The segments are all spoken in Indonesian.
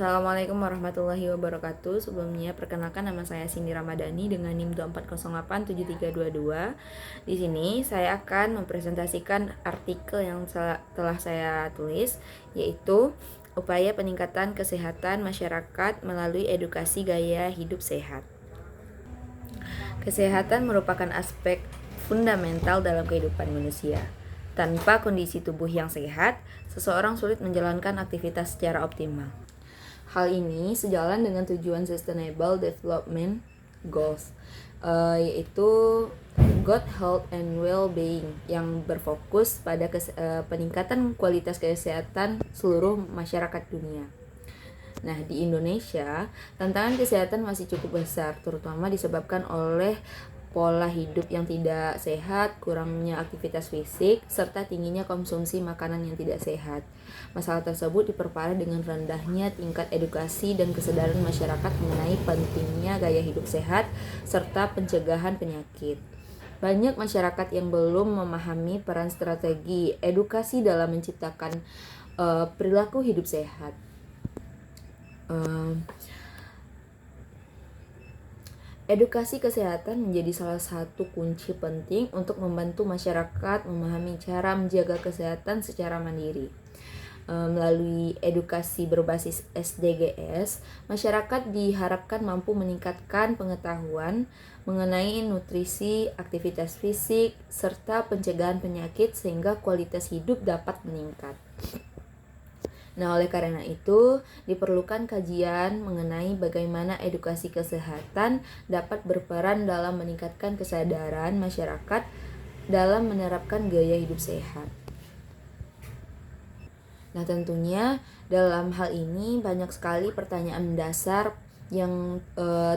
Assalamualaikum warahmatullahi wabarakatuh. Sebelumnya perkenalkan, nama saya Cindy Ramadhani dengan NIM 24087322. Di sini saya akan mempresentasikan artikel yang telah saya tulis, yaitu upaya peningkatan kesehatan masyarakat melalui edukasi gaya hidup sehat. Kesehatan merupakan aspek fundamental dalam kehidupan manusia. Tanpa kondisi tubuh yang sehat, seseorang sulit menjalankan aktivitas secara optimal. Hal ini sejalan dengan tujuan Sustainable Development Goals, yaitu Good Health and Well-being, yang berfokus pada peningkatan kualitas kesehatan seluruh masyarakat dunia. Nah, di Indonesia, tantangan kesehatan masih cukup besar, terutama disebabkan oleh pola hidup yang tidak sehat, kurangnya aktivitas fisik, serta tingginya konsumsi makanan yang tidak sehat. Masalah tersebut diperparah dengan rendahnya tingkat edukasi dan kesadaran masyarakat mengenai pentingnya gaya hidup sehat, serta pencegahan penyakit. Banyak masyarakat yang belum memahami peran strategi edukasi dalam menciptakan perilaku hidup sehat. Edukasi kesehatan menjadi salah satu kunci penting untuk membantu masyarakat memahami cara menjaga kesehatan secara mandiri. Melalui edukasi berbasis SDGs, masyarakat diharapkan mampu meningkatkan pengetahuan mengenai nutrisi, aktivitas fisik, serta pencegahan penyakit sehingga kualitas hidup dapat meningkat. Nah, oleh karena itu, diperlukan kajian mengenai bagaimana edukasi kesehatan dapat berperan dalam meningkatkan kesadaran masyarakat dalam menerapkan gaya hidup sehat. Nah, tentunya dalam hal ini banyak sekali pertanyaan mendasar yang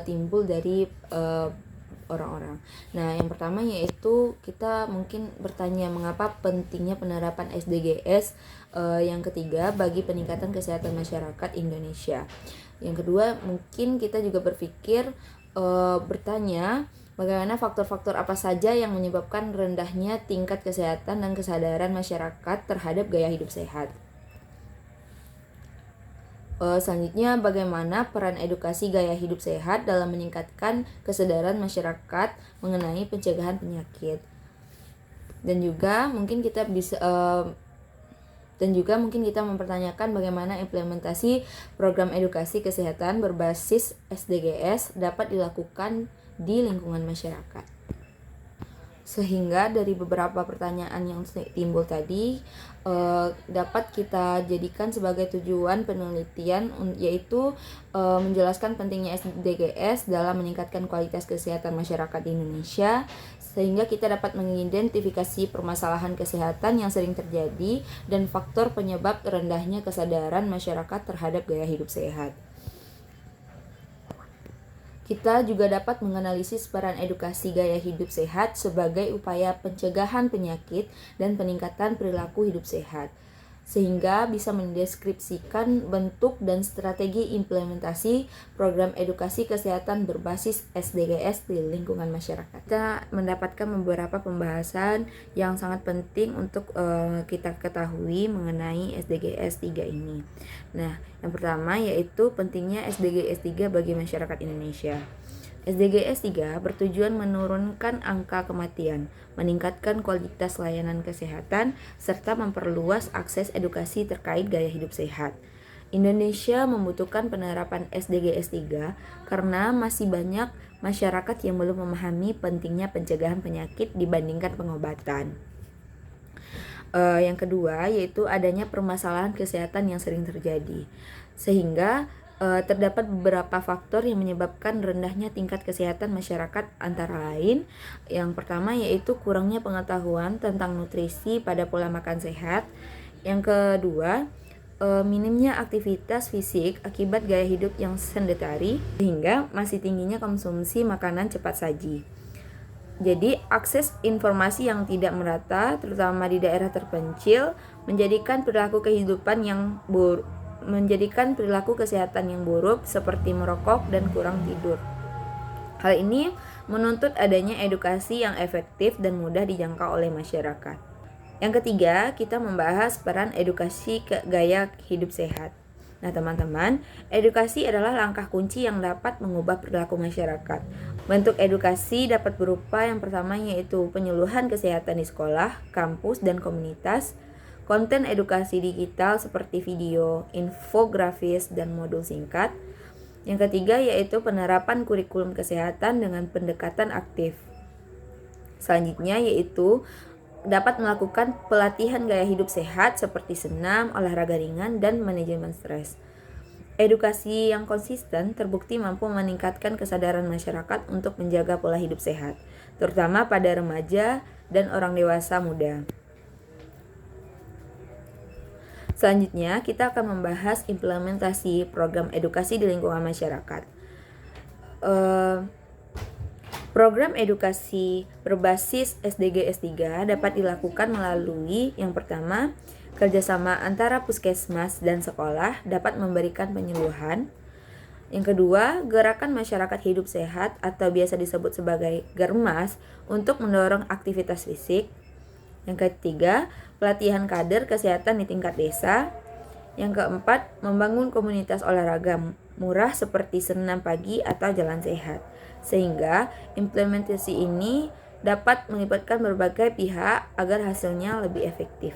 timbul dari orang-orang. Nah, yang pertama yaitu kita mungkin bertanya mengapa pentingnya penerapan SDGs. Yang ketiga, bagi peningkatan kesehatan masyarakat Indonesia. Yang kedua, mungkin kita juga berpikir bertanya bagaimana faktor-faktor apa saja yang menyebabkan rendahnya tingkat kesehatan dan kesadaran masyarakat terhadap gaya hidup sehat. Selanjutnya, bagaimana peran edukasi gaya hidup sehat dalam meningkatkan kesadaran masyarakat mengenai pencegahan penyakit. Dan juga mungkin kita mempertanyakan bagaimana implementasi program edukasi kesehatan berbasis SDGs dapat dilakukan di lingkungan masyarakat. Sehingga dari beberapa pertanyaan yang timbul tadi dapat kita jadikan sebagai tujuan penelitian, yaitu menjelaskan pentingnya SDGs dalam meningkatkan kualitas kesehatan masyarakat di Indonesia, sehingga kita dapat mengidentifikasi permasalahan kesehatan yang sering terjadi dan faktor penyebab rendahnya kesadaran masyarakat terhadap gaya hidup sehat. Kita juga dapat menganalisis peran edukasi gaya hidup sehat sebagai upaya pencegahan penyakit dan peningkatan perilaku hidup sehat, sehingga bisa mendeskripsikan bentuk dan strategi implementasi program edukasi kesehatan berbasis SDGs di lingkungan masyarakat. Kita mendapatkan beberapa pembahasan yang sangat penting untuk kita ketahui mengenai SDGs 3 ini. Nah, yang pertama yaitu pentingnya SDGs 3 bagi masyarakat Indonesia. SDGs 3 bertujuan menurunkan angka kematian, meningkatkan kualitas layanan kesehatan, serta memperluas akses edukasi terkait gaya hidup sehat. Indonesia membutuhkan penerapan SDGs 3 karena masih banyak masyarakat yang belum memahami pentingnya pencegahan penyakit dibandingkan pengobatan. Yang kedua yaitu adanya permasalahan kesehatan yang sering terjadi, sehingga terdapat beberapa faktor yang menyebabkan rendahnya tingkat kesehatan masyarakat, antara lain yang pertama yaitu kurangnya pengetahuan tentang nutrisi pada pola makan sehat. Yang kedua, minimnya aktivitas fisik akibat gaya hidup yang sedentari, sehingga masih tingginya konsumsi makanan cepat saji. Jadi, akses informasi yang tidak merata, terutama di daerah terpencil, menjadikan perilaku kesehatan yang buruk seperti merokok dan kurang tidur. Hal ini menuntut adanya edukasi yang efektif dan mudah dijangkau oleh masyarakat. Yang ketiga, kita membahas peran edukasi gaya hidup sehat. Nah, teman-teman, edukasi adalah langkah kunci yang dapat mengubah perilaku masyarakat. Bentuk edukasi dapat berupa yang pertama yaitu penyuluhan kesehatan di sekolah, kampus, dan komunitas, konten edukasi digital seperti video, infografis, dan modul singkat. Yang ketiga yaitu penerapan kurikulum kesehatan dengan pendekatan aktif. Selanjutnya yaitu dapat melakukan pelatihan gaya hidup sehat seperti senam, olahraga ringan, dan manajemen stres. Edukasi yang konsisten terbukti mampu meningkatkan kesadaran masyarakat untuk menjaga pola hidup sehat, terutama pada remaja dan orang dewasa muda. Selanjutnya, kita akan membahas implementasi program edukasi di lingkungan masyarakat. Program edukasi berbasis SDG S3 dapat dilakukan melalui yang pertama, kerjasama antara puskesmas dan sekolah dapat memberikan penyuluhan. Yang kedua, gerakan masyarakat hidup sehat atau biasa disebut sebagai Germas untuk mendorong aktivitas fisik. Yang ketiga, pelatihan kader kesehatan di tingkat desa. Yang keempat, membangun komunitas olahraga murah seperti senam pagi atau jalan sehat. Sehingga implementasi ini dapat melibatkan berbagai pihak agar hasilnya lebih efektif.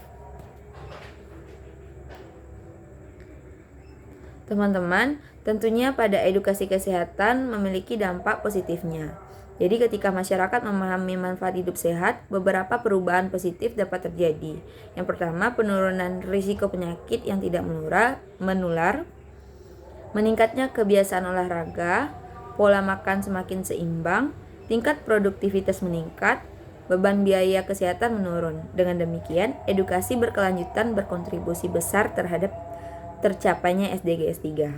Teman-teman, tentunya pada edukasi kesehatan memiliki dampak positifnya. Jadi ketika masyarakat memahami manfaat hidup sehat, beberapa perubahan positif dapat terjadi. Yang pertama, penurunan risiko penyakit yang tidak menular, meningkatnya kebiasaan olahraga, pola makan semakin seimbang, tingkat produktivitas meningkat, beban biaya kesehatan menurun. Dengan demikian, edukasi berkelanjutan berkontribusi besar terhadap tercapainya SDG S3.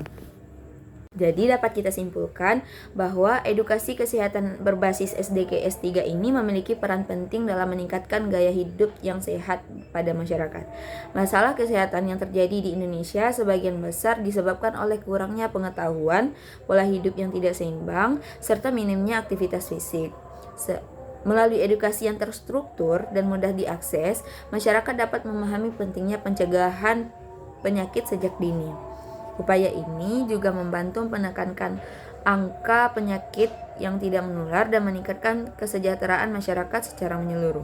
Jadi dapat kita simpulkan bahwa edukasi kesehatan berbasis SDG S3 ini memiliki peran penting dalam meningkatkan gaya hidup yang sehat pada masyarakat. Masalah kesehatan yang terjadi di Indonesia sebagian besar disebabkan oleh kurangnya pengetahuan, pola hidup yang tidak seimbang, serta minimnya aktivitas fisik. Melalui edukasi yang terstruktur dan mudah diakses, masyarakat dapat memahami pentingnya pencegahan penyakit sejak dini. Upaya ini juga membantu menekankan angka penyakit yang tidak menular dan meningkatkan kesejahteraan masyarakat secara menyeluruh.